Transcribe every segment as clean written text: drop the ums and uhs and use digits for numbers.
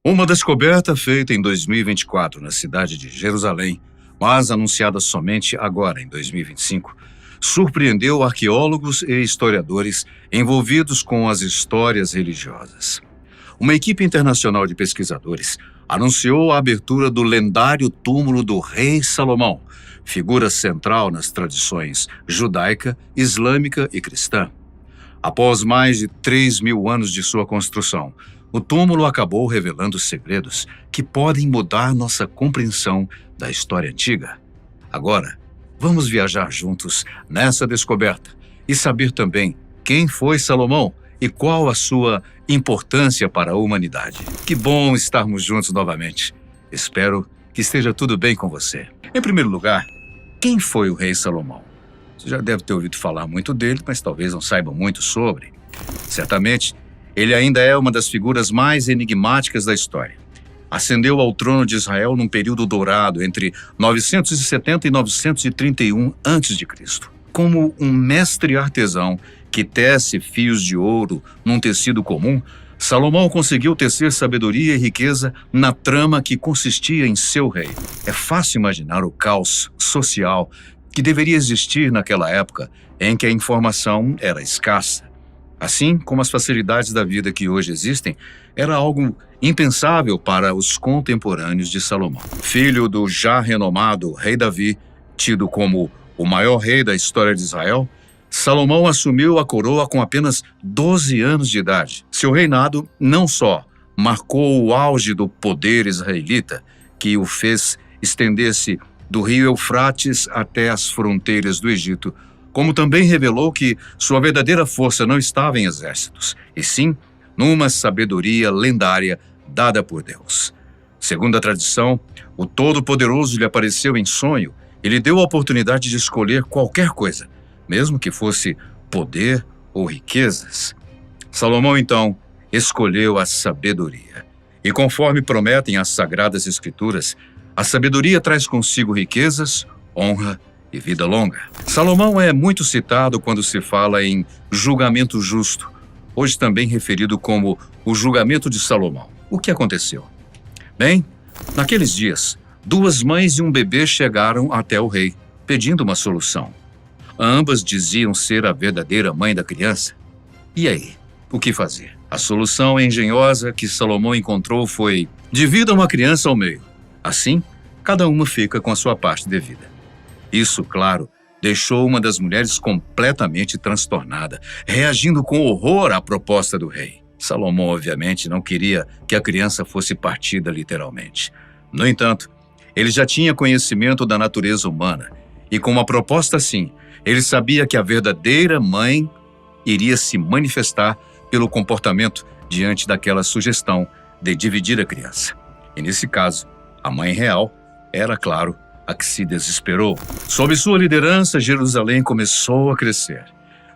Uma descoberta feita em 2024 na cidade de Jerusalém, mas anunciada somente agora, em 2025, surpreendeu arqueólogos e historiadores envolvidos com as histórias religiosas. Uma equipe internacional de pesquisadores anunciou a abertura do lendário túmulo do rei Salomão, figura central nas tradições judaica, islâmica e cristã. Após mais de 3.000 anos de sua construção, o túmulo acabou revelando segredos que podem mudar nossa compreensão da história antiga. Agora, vamos viajar juntos nessa descoberta e saber também quem foi Salomão e qual a sua importância para a humanidade. Que bom estarmos juntos novamente. Espero que esteja tudo bem com você. Em primeiro lugar, quem foi o rei Salomão? Você já deve ter ouvido falar muito dele, mas talvez não saiba muito sobre. Certamente, ele ainda é uma das figuras mais enigmáticas da história. Ascendeu ao trono de Israel num período dourado entre 970 e 931 a.C. Como um mestre artesão que tece fios de ouro num tecido comum, Salomão conseguiu tecer sabedoria e riqueza na trama que consistia em seu rei. É fácil imaginar o caos social que deveria existir naquela época em que a informação era escassa. Assim como as facilidades da vida que hoje existem, era algo impensável para os contemporâneos de Salomão. Filho do já renomado rei Davi, tido como o maior rei da história de Israel, Salomão assumiu a coroa com apenas 12 anos de idade. Seu reinado não só marcou o auge do poder israelita, que o fez estender-se do rio Eufrates até as fronteiras do Egito, como também revelou que sua verdadeira força não estava em exércitos, e sim numa sabedoria lendária dada por Deus. Segundo a tradição, o Todo-Poderoso lhe apareceu em sonho e lhe deu a oportunidade de escolher qualquer coisa, mesmo que fosse poder ou riquezas. Salomão, então, escolheu a sabedoria. E conforme prometem as Sagradas Escrituras, a sabedoria traz consigo riquezas, honra e vida longa. Salomão é muito citado quando se fala em julgamento justo, hoje também referido como o julgamento de Salomão. O que aconteceu? Bem, naqueles dias, 2 mães e um bebê chegaram até o rei, pedindo uma solução. Ambas diziam ser a verdadeira mãe da criança. E aí, o que fazer? A solução engenhosa que Salomão encontrou foi: dividam a criança ao meio. Assim, cada uma fica com a sua parte devida. Isso, claro, deixou uma das mulheres completamente transtornada, reagindo com horror à proposta do rei. Salomão, obviamente, não queria que a criança fosse partida literalmente. No entanto, ele já tinha conhecimento da natureza humana e, com uma proposta assim, ele sabia que a verdadeira mãe iria se manifestar pelo comportamento diante daquela sugestão de dividir a criança. E nesse caso, a mãe real era, claro, a que se desesperou. Sob sua liderança, Jerusalém começou a crescer.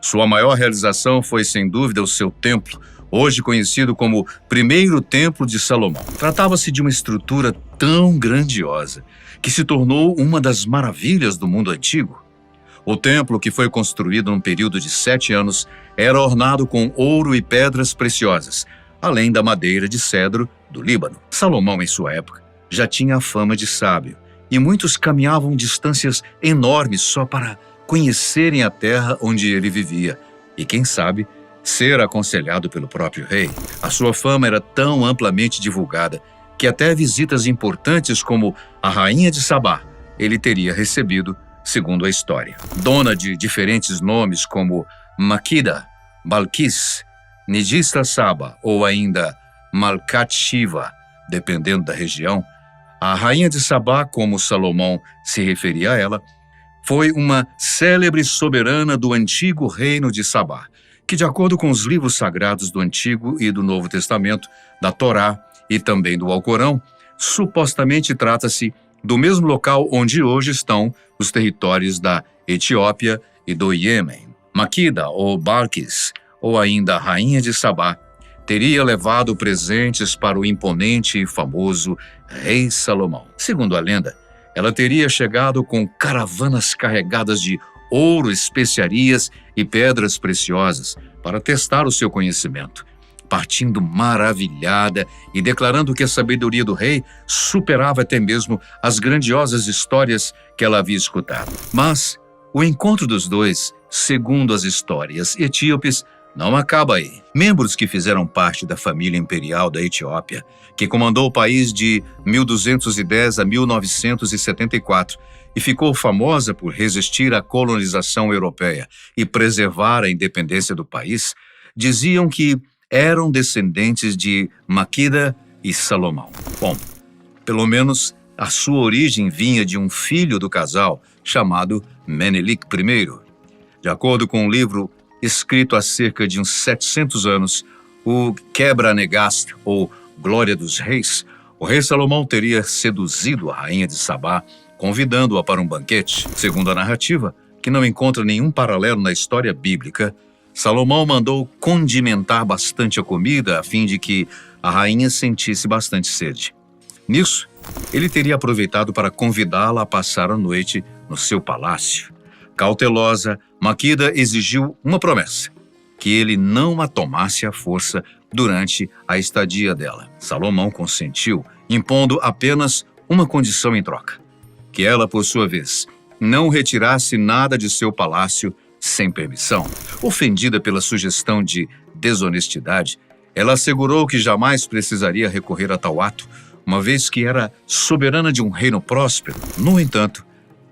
Sua maior realização foi, sem dúvida, o seu templo, hoje conhecido como Primeiro Templo de Salomão. Tratava-se de uma estrutura tão grandiosa que se tornou uma das maravilhas do mundo antigo. O templo, que foi construído num período de 7 anos, era ornado com ouro e pedras preciosas, além da madeira de cedro do Líbano. Salomão, em sua época, já tinha a fama de sábio, e muitos caminhavam distâncias enormes só para conhecerem a terra onde ele vivia e, quem sabe, ser aconselhado pelo próprio rei. A sua fama era tão amplamente divulgada que até visitas importantes como a rainha de Sabá ele teria recebido, segundo a história. Dona de diferentes nomes como Makida, Balquis, Nidista Saba ou ainda Malkat Shiva, dependendo da região, a rainha de Sabá, como Salomão se referia a ela, foi uma célebre soberana do antigo reino de Sabá, que, de acordo com os livros sagrados do Antigo e do Novo Testamento, da Torá e também do Alcorão, supostamente trata-se do mesmo local onde hoje estão os territórios da Etiópia e do Iêmen. Makida, ou Balquis, ou ainda a rainha de Sabá, teria levado presentes para o imponente e famoso rei Salomão. Segundo a lenda, ela teria chegado com caravanas carregadas de ouro, especiarias e pedras preciosas para testar o seu conhecimento. partindo maravilhada e declarando que a sabedoria do rei superava até mesmo as grandiosas histórias que ela havia escutado. Mas o encontro dos dois, segundo as histórias etíopes, não acaba aí. Membros que fizeram parte da família imperial da Etiópia, que comandou o país de 1210 a 1974 e ficou famosa por resistir à colonização europeia e preservar a independência do país, diziam que eram descendentes de Makida e Salomão. Bom, pelo menos a sua origem vinha de um filho do casal chamado Menelik I. De acordo com um livro escrito há cerca de uns 700 anos, o Quebra-Negast, ou Glória dos Reis, o rei Salomão teria seduzido a rainha de Sabá, convidando-a para um banquete. Segundo a narrativa, que não encontra nenhum paralelo na história bíblica, Salomão mandou condimentar bastante a comida a fim de que a rainha sentisse bastante sede. Nisso, ele teria aproveitado para convidá-la a passar a noite no seu palácio. Cautelosa, Makida exigiu uma promessa, que ele não a tomasse à força durante a estadia dela. Salomão consentiu, impondo apenas uma condição em troca: que ela, por sua vez, não retirasse nada de seu palácio sem permissão. Ofendida pela sugestão de desonestidade, ela assegurou que jamais precisaria recorrer a tal ato, uma vez que era soberana de um reino próspero. No entanto,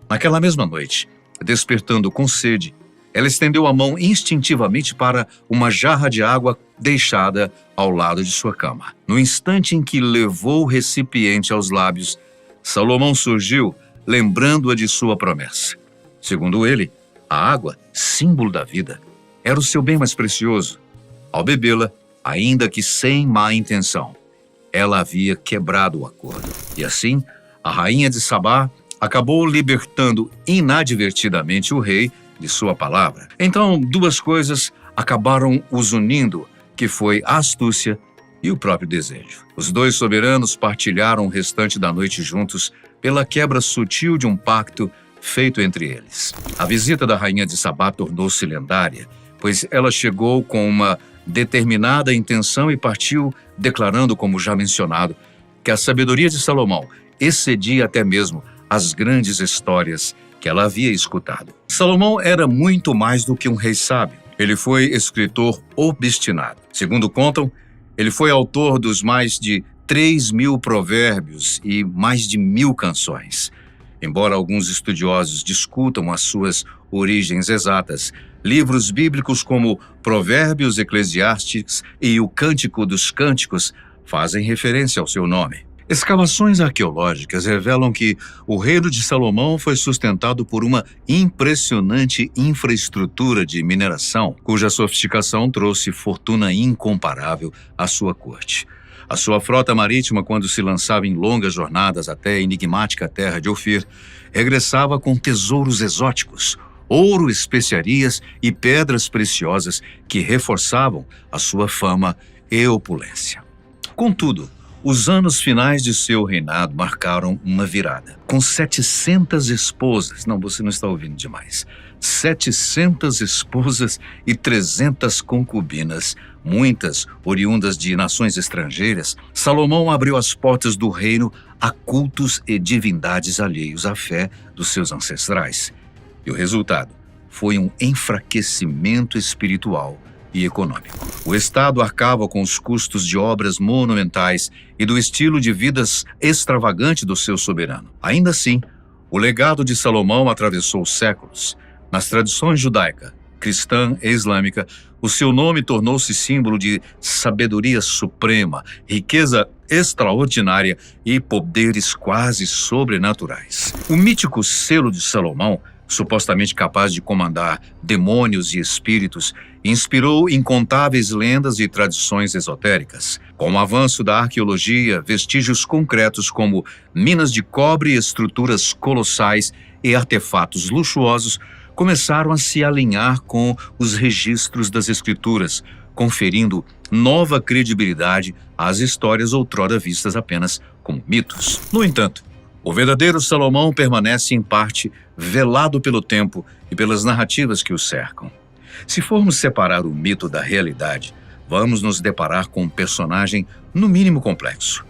naquela mesma noite, despertando com sede, ela estendeu a mão instintivamente para uma jarra de água deixada ao lado de sua cama. No instante em que levou o recipiente aos lábios, Salomão surgiu, lembrando-a de sua promessa. Segundo ele, a água, símbolo da vida, era o seu bem mais precioso. Ao bebê-la, ainda que sem má intenção, ela havia quebrado o acordo. E assim, a rainha de Sabá acabou libertando inadvertidamente o rei de sua palavra. Então, duas coisas acabaram os unindo, que foi a astúcia e o próprio desejo. Os dois soberanos partilharam o restante da noite juntos pela quebra sutil de um pacto feito entre eles. A visita da rainha de Sabá tornou-se lendária, pois ela chegou com uma determinada intenção e partiu declarando, como já mencionado, que a sabedoria de Salomão excedia até mesmo as grandes histórias que ela havia escutado. Salomão era muito mais do que um rei sábio. Ele foi escritor obstinado. Segundo contam, ele foi autor dos mais de 3.000 provérbios e mais de 1.000 canções. Embora alguns estudiosos discutam as suas origens exatas, livros bíblicos como Provérbios, Eclesiásticos e o Cântico dos Cânticos fazem referência ao seu nome. Escavações arqueológicas revelam que o reino de Salomão foi sustentado por uma impressionante infraestrutura de mineração, cuja sofisticação trouxe fortuna incomparável à sua corte. A sua frota marítima, quando se lançava em longas jornadas até a enigmática terra de Ofir, regressava com tesouros exóticos, ouro, especiarias e pedras preciosas que reforçavam a sua fama e opulência. Contudo, os anos finais de seu reinado marcaram uma virada. Com 700 esposas, não, você não está ouvindo demais, 700 esposas e 300 concubinas, muitas oriundas de nações estrangeiras, Salomão abriu as portas do reino a cultos e divindades alheios à fé dos seus ancestrais. E o resultado foi um enfraquecimento espiritual e econômico. O Estado arcava com os custos de obras monumentais e do estilo de vidas extravagante do seu soberano. Ainda assim, o legado de Salomão atravessou séculos. Nas tradições judaica, cristã e islâmica, o seu nome tornou-se símbolo de sabedoria suprema, riqueza extraordinária e poderes quase sobrenaturais. O mítico selo de Salomão, supostamente capaz de comandar demônios e espíritos, inspirou incontáveis lendas e tradições esotéricas. Com o avanço da arqueologia, vestígios concretos como minas de cobre, estruturas colossais e artefatos luxuosos começaram a se alinhar com os registros das escrituras, conferindo nova credibilidade às histórias outrora vistas apenas como mitos. No entanto, o verdadeiro Salomão permanece em parte velado pelo tempo e pelas narrativas que o cercam. Se formos separar o mito da realidade, vamos nos deparar com um personagem no mínimo complexo.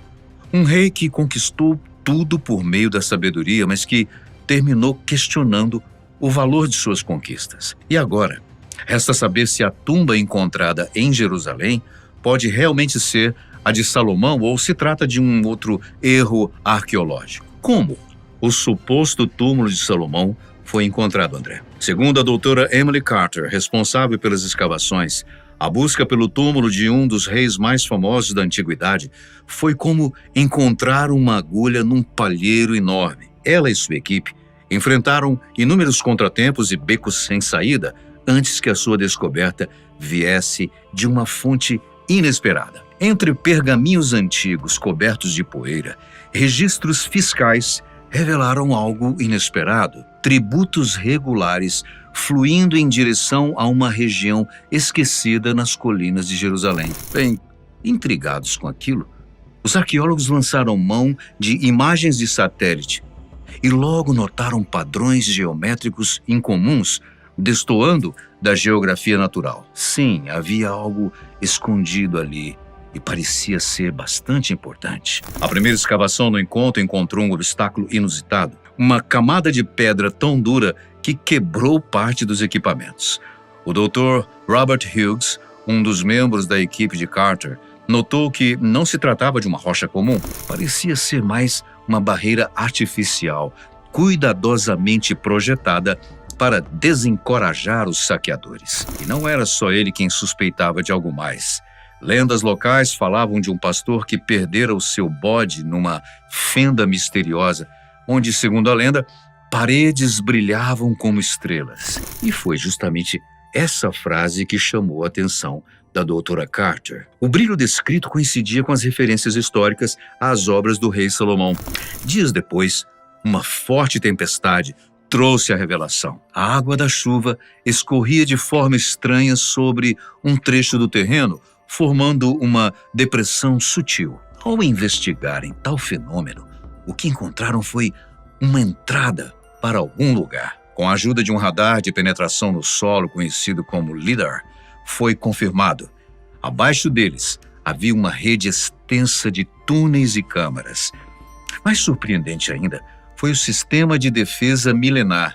Um rei que conquistou tudo por meio da sabedoria, mas que terminou questionando o valor de suas conquistas. E agora, resta saber se a tumba encontrada em Jerusalém pode realmente ser a de Salomão ou se trata de um outro erro arqueológico. Como o suposto túmulo de Salomão foi encontrado, André? Segundo a doutora Emily Carter, responsável pelas escavações, a busca pelo túmulo de um dos reis mais famosos da antiguidade foi como encontrar uma agulha num palheiro enorme. Ela e sua equipe enfrentaram inúmeros contratempos e becos sem saída antes que a sua descoberta viesse de uma fonte inesperada. Entre pergaminhos antigos cobertos de poeira, registros fiscais revelaram algo inesperado: tributos regulares fluindo em direção a uma região esquecida nas colinas de Jerusalém. Bem, intrigados com aquilo, os arqueólogos lançaram mão de imagens de satélite e logo notaram padrões geométricos incomuns, destoando da geografia natural. Sim, havia algo escondido ali e parecia ser bastante importante. A primeira escavação no encontro encontrou um obstáculo inusitado: uma camada de pedra tão dura que quebrou parte dos equipamentos. O Dr. Robert Hughes, um dos membros da equipe de Carter, notou que não se tratava de uma rocha comum. Parecia ser mais uma barreira artificial, cuidadosamente projetada para desencorajar os saqueadores. E não era só ele quem suspeitava de algo mais. Lendas locais falavam de um pastor que perdera o seu bode numa fenda misteriosa, onde, segundo a lenda, paredes brilhavam como estrelas. E foi justamente essa frase que chamou a atenção da doutora Carter. O brilho descrito coincidia com as referências históricas às obras do rei Salomão. Dias depois, uma forte tempestade trouxe a revelação. A água da chuva escorria de forma estranha sobre um trecho do terreno, formando uma depressão sutil. Ao investigarem tal fenômeno, o que encontraram foi uma entrada para algum lugar. Com a ajuda de um radar de penetração no solo conhecido como LIDAR, foi confirmado. Abaixo deles havia uma rede extensa de túneis e câmaras. Mais surpreendente ainda foi o sistema de defesa milenar,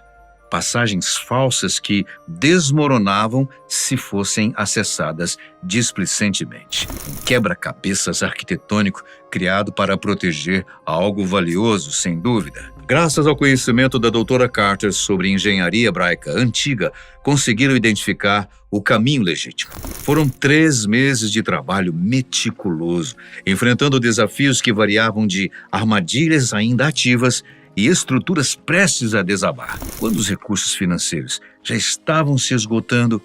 passagens falsas que desmoronavam se fossem acessadas displicentemente. Um quebra-cabeças arquitetônico criado para proteger algo valioso, sem dúvida. Graças ao conhecimento da doutora Carter sobre engenharia hebraica antiga, conseguiram identificar o caminho legítimo. Foram 3 meses de trabalho meticuloso, enfrentando desafios que variavam de armadilhas ainda ativas e estruturas prestes a desabar. Quando os recursos financeiros já estavam se esgotando,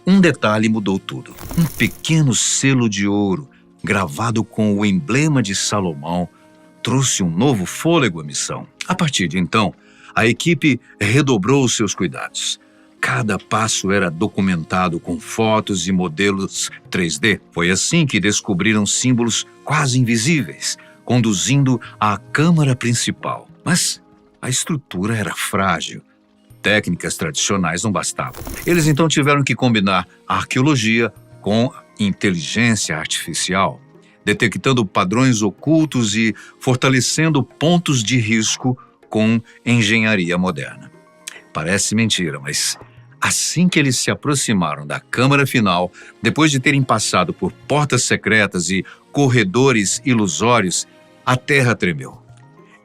um detalhe mudou tudo. Um pequeno selo de ouro, gravado com o emblema de Salomão, trouxe um novo fôlego à missão. A partir de então, a equipe redobrou os seus cuidados. Cada passo era documentado com fotos e modelos 3D. Foi assim que descobriram símbolos quase invisíveis, conduzindo à câmara principal. Mas a estrutura era frágil. Técnicas tradicionais não bastavam. Eles então tiveram que combinar a arqueologia com inteligência artificial, detectando padrões ocultos e fortalecendo pontos de risco com engenharia moderna. Parece mentira, mas assim que eles se aproximaram da câmara final, depois de terem passado por portas secretas e corredores ilusórios, a terra tremeu.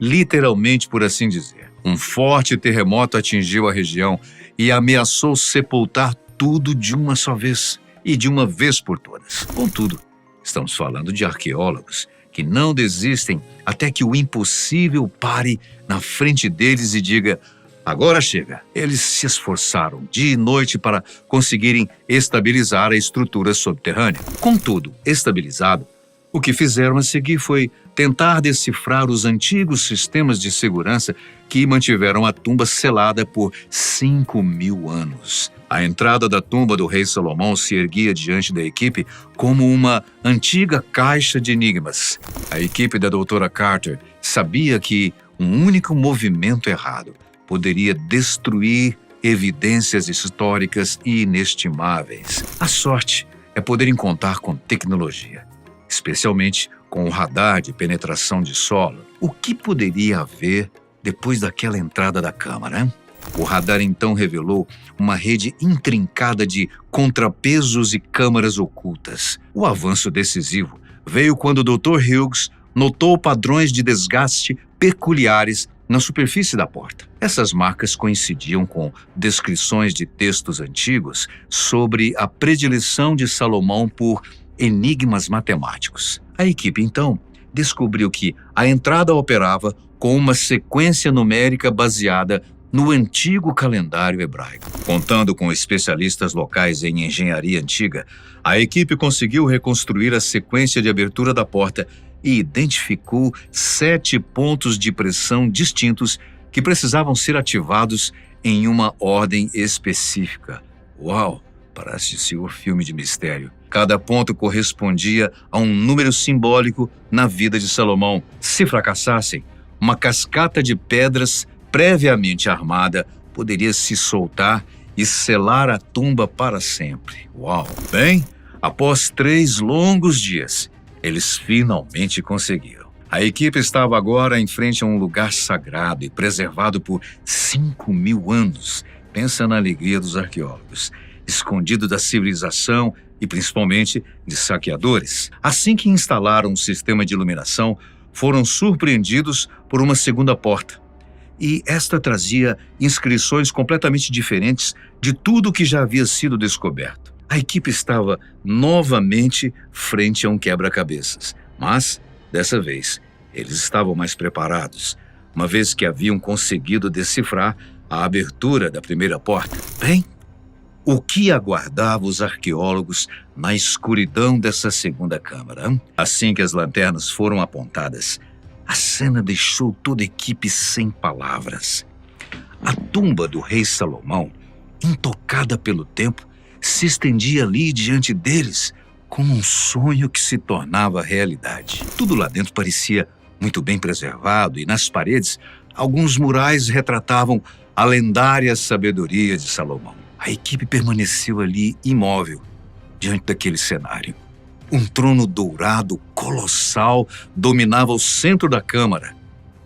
Literalmente, por assim dizer. Um forte terremoto atingiu a região e ameaçou sepultar tudo de uma só vez, e de uma vez por todas. Contudo, estamos falando de arqueólogos que não desistem até que o impossível pare na frente deles e diga: agora chega. Eles se esforçaram dia e noite para conseguirem estabilizar a estrutura subterrânea. Contudo, estabilizado, o que fizeram a seguir foi tentar decifrar os antigos sistemas de segurança que mantiveram a tumba selada por 5.000 anos. A entrada da tumba do rei Salomão se erguia diante da equipe como uma antiga caixa de enigmas. A equipe da doutora Carter sabia que um único movimento errado poderia destruir evidências históricas inestimáveis. A sorte é poderem contar com tecnologia, especialmente com o radar de penetração de solo. O que poderia haver depois daquela entrada da câmara, hein? O radar então revelou uma rede intrincada de contrapesos e câmaras ocultas. O avanço decisivo veio quando o Dr. Hughes notou padrões de desgaste peculiares na superfície da porta. Essas marcas coincidiam com descrições de textos antigos sobre a predileção de Salomão por enigmas matemáticos. A equipe, então, descobriu que a entrada operava com uma sequência numérica baseada no antigo calendário hebraico. Contando com especialistas locais em engenharia antiga, a equipe conseguiu reconstruir a sequência de abertura da porta e identificou 7 pontos de pressão distintos que precisavam ser ativados em uma ordem específica. Uau! Parece-se um filme de mistério. Cada ponto correspondia a um número simbólico na vida de Salomão. Se fracassassem, uma cascata de pedras previamente armada poderia se soltar e selar a tumba para sempre. Uau! Bem, após 3 longos dias, eles finalmente conseguiram. A equipe estava agora em frente a um lugar sagrado e preservado por 5.000 anos. Pensa na alegria dos arqueólogos, escondido da civilização e principalmente de saqueadores. Assim que instalaram o sistema de iluminação, foram surpreendidos por uma segunda porta. E esta trazia inscrições completamente diferentes de tudo o que já havia sido descoberto. A equipe estava novamente frente a um quebra-cabeças, mas, dessa vez, eles estavam mais preparados, uma vez que haviam conseguido decifrar a abertura da primeira porta. Bem, o que aguardava os arqueólogos na escuridão dessa segunda câmara? Hein? Assim que as lanternas foram apontadas, a cena deixou toda a equipe sem palavras. A tumba do rei Salomão, intocada pelo tempo, se estendia ali diante deles como um sonho que se tornava realidade. Tudo lá dentro parecia muito bem preservado e nas paredes, alguns murais retratavam a lendária sabedoria de Salomão. A equipe permaneceu ali imóvel diante daquele cenário. Um trono dourado colossal dominava o centro da câmara,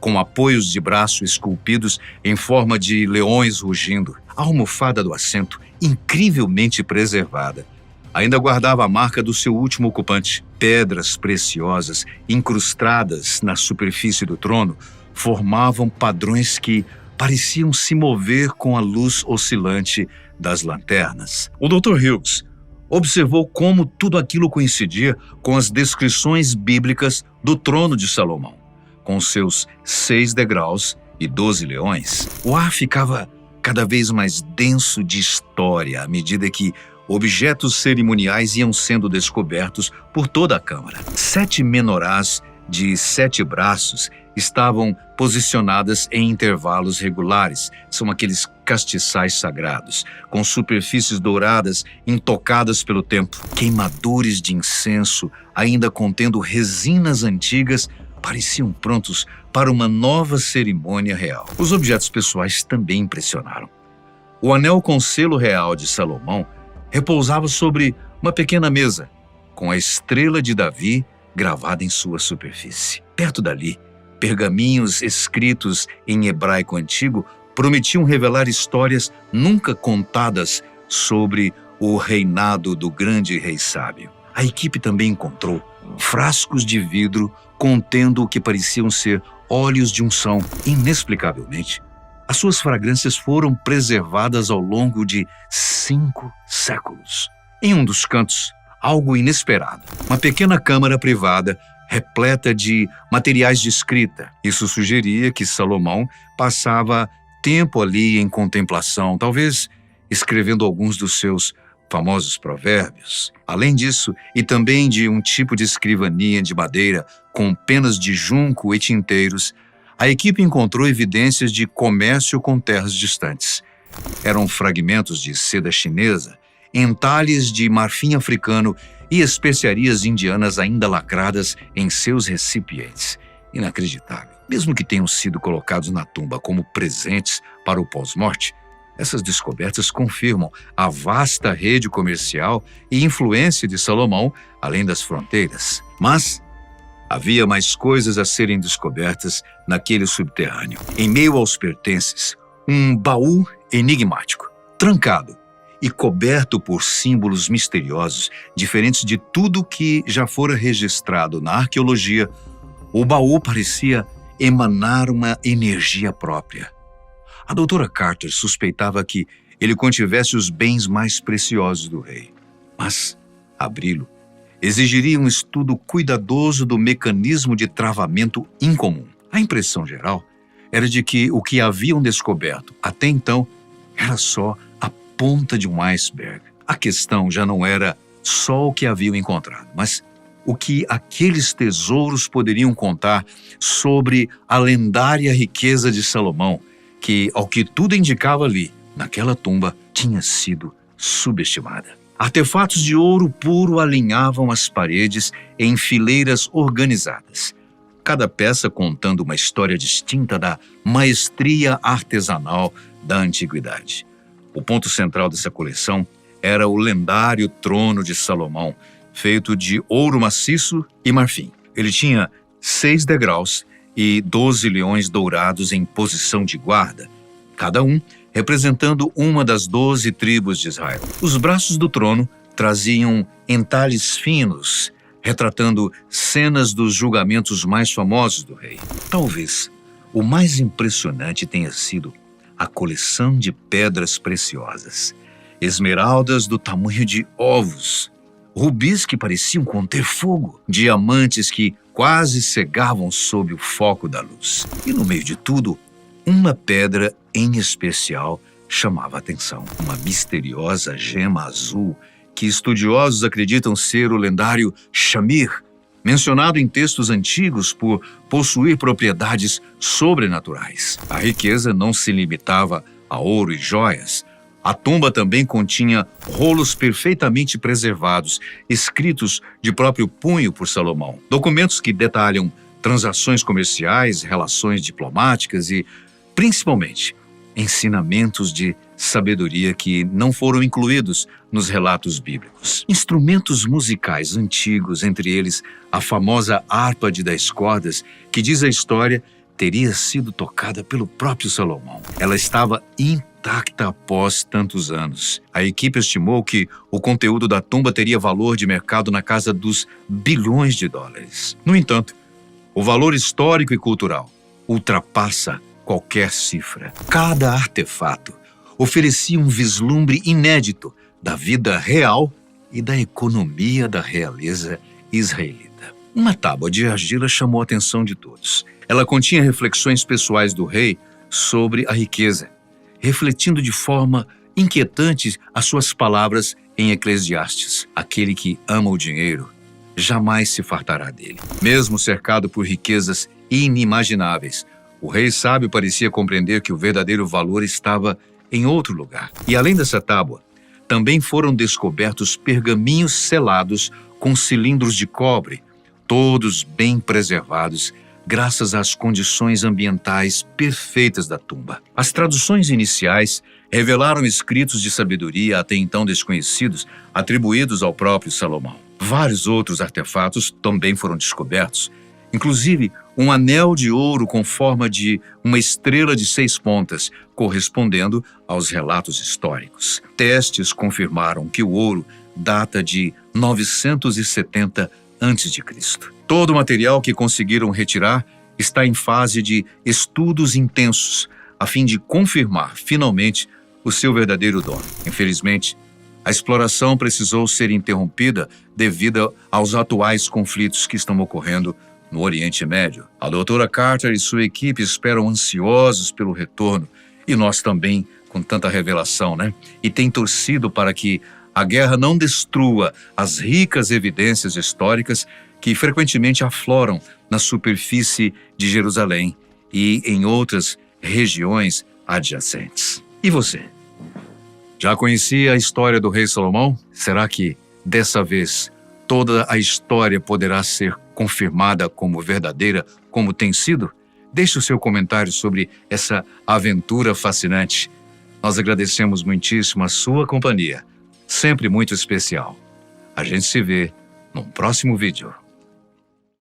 com apoios de braço esculpidos em forma de leões rugindo. A almofada do assento, incrivelmente preservada, ainda guardava a marca do seu último ocupante. Pedras preciosas, incrustadas na superfície do trono, formavam padrões que pareciam se mover com a luz oscilante das lanternas. O Dr. Hughes observou como tudo aquilo coincidia com as descrições bíblicas do trono de Salomão, com seus 6 degraus e 12 leões. O ar ficava cada vez mais denso de história à medida que objetos cerimoniais iam sendo descobertos por toda a câmara. 7 menorás de 7 braços estavam posicionadas em intervalos regulares. São aqueles castiçais sagrados, com superfícies douradas intocadas pelo tempo. Queimadores de incenso, ainda contendo resinas antigas, pareciam prontos para uma nova cerimônia real. Os objetos pessoais também impressionaram. O anel com selo real de Salomão repousava sobre uma pequena mesa, com a estrela de Davi gravada em sua superfície. Perto dali, pergaminhos escritos em hebraico antigo prometiam revelar histórias nunca contadas sobre o reinado do grande rei sábio. A equipe também encontrou frascos de vidro contendo o que pareciam ser óleos de unção. Inexplicavelmente, as suas fragrâncias foram preservadas ao longo de 5 séculos. Em um dos cantos, algo inesperado. Uma pequena câmara privada repleta de materiais de escrita. Isso sugeria que Salomão passava tempo ali em contemplação, talvez escrevendo alguns dos seus famosos provérbios. Além disso, e também de um tipo de escrivania de madeira com penas de junco e tinteiros, a equipe encontrou evidências de comércio com terras distantes. Eram fragmentos de seda chinesa, entalhes de marfim africano e especiarias indianas ainda lacradas em seus recipientes. Inacreditável. Mesmo que tenham sido colocados na tumba como presentes para o pós-morte, Essas descobertas confirmam a vasta rede comercial e influência de Salomão além das fronteiras. Mas havia mais coisas a serem descobertas naquele subterrâneo. Em meio aos pertences, um baú enigmático, trancado e coberto por símbolos misteriosos, diferentes de tudo que já fora registrado na arqueologia. O baú parecia emanar uma energia própria. A doutora Carter suspeitava que ele contivesse os bens mais preciosos do rei, mas abri-lo exigiria um estudo cuidadoso do mecanismo de travamento incomum. A impressão geral era de que o que haviam descoberto até então era só a ponta de um iceberg. A questão já não era só o que haviam encontrado, mas o que aqueles tesouros poderiam contar sobre a lendária riqueza de Salomão, que, ao que tudo indicava ali, naquela tumba, tinha sido subestimada. Artefatos de ouro puro alinhavam as paredes em fileiras organizadas, cada peça contando uma história distinta da maestria artesanal da antiguidade. O ponto central dessa coleção era o lendário trono de Salomão, feito de ouro maciço e marfim. Ele tinha 6 degraus e 12 leões dourados em posição de guarda, cada um representando uma das 12 tribos de Israel. Os braços do trono traziam entalhes finos, retratando cenas dos julgamentos mais famosos do rei. Talvez o mais impressionante tenha sido a coleção de pedras preciosas, esmeraldas do tamanho de ovos, rubis que pareciam conter fogo, diamantes que quase cegavam sob o foco da luz. E no meio de tudo, uma pedra em especial chamava a atenção. Uma misteriosa gema azul que estudiosos acreditam ser o lendário Shamir, mencionado em textos antigos por possuir propriedades sobrenaturais. A riqueza não se limitava a ouro e joias. A tumba também continha rolos perfeitamente preservados, escritos de próprio punho por Salomão. Documentos que detalham transações comerciais, relações diplomáticas e, principalmente, ensinamentos de sabedoria que não foram incluídos nos relatos bíblicos. Instrumentos musicais antigos, entre eles a famosa harpa de 10 cordas, que diz a história teria sido tocada pelo próprio Salomão. Ela estava intacta após tantos anos. A equipe estimou que o conteúdo da tumba teria valor de mercado na casa dos bilhões de dólares. No entanto, o valor histórico e cultural ultrapassa qualquer cifra. Cada artefato oferecia um vislumbre inédito da vida real e da economia da realeza israelita. Uma tábua de argila chamou a atenção de todos. Ela continha reflexões pessoais do rei sobre a riqueza, refletindo de forma inquietante as suas palavras em Eclesiastes: aquele que ama o dinheiro jamais se fartará dele. Mesmo cercado por riquezas inimagináveis, o rei sábio parecia compreender que o verdadeiro valor estava em outro lugar. E além dessa tábua, também foram descobertos pergaminhos selados com cilindros de cobre, todos bem preservados, graças às condições ambientais perfeitas da tumba. As traduções iniciais revelaram escritos de sabedoria até então desconhecidos, atribuídos ao próprio Salomão. Vários outros artefatos também foram descobertos, inclusive um anel de ouro com forma de uma estrela de 6 pontas, correspondendo aos relatos históricos. Testes confirmaram que o ouro data de 970 a.C. Todo o material que conseguiram retirar está em fase de estudos intensos, a fim de confirmar, finalmente, o seu verdadeiro dono. Infelizmente, a exploração precisou ser interrompida devido aos atuais conflitos que estão ocorrendo no Oriente Médio. A doutora Carter e sua equipe esperam ansiosos pelo retorno, e nós também, com tanta revelação, né? E tem torcido para que a guerra não destrua as ricas evidências históricas que frequentemente afloram na superfície de Jerusalém e em outras regiões adjacentes. E você? Já conhecia a história do rei Salomão? Será que, dessa vez, toda a história poderá ser confirmada como verdadeira, como tem sido? Deixe o seu comentário sobre essa aventura fascinante. Nós agradecemos muitíssimo a sua companhia, sempre muito especial. A gente se vê num próximo vídeo.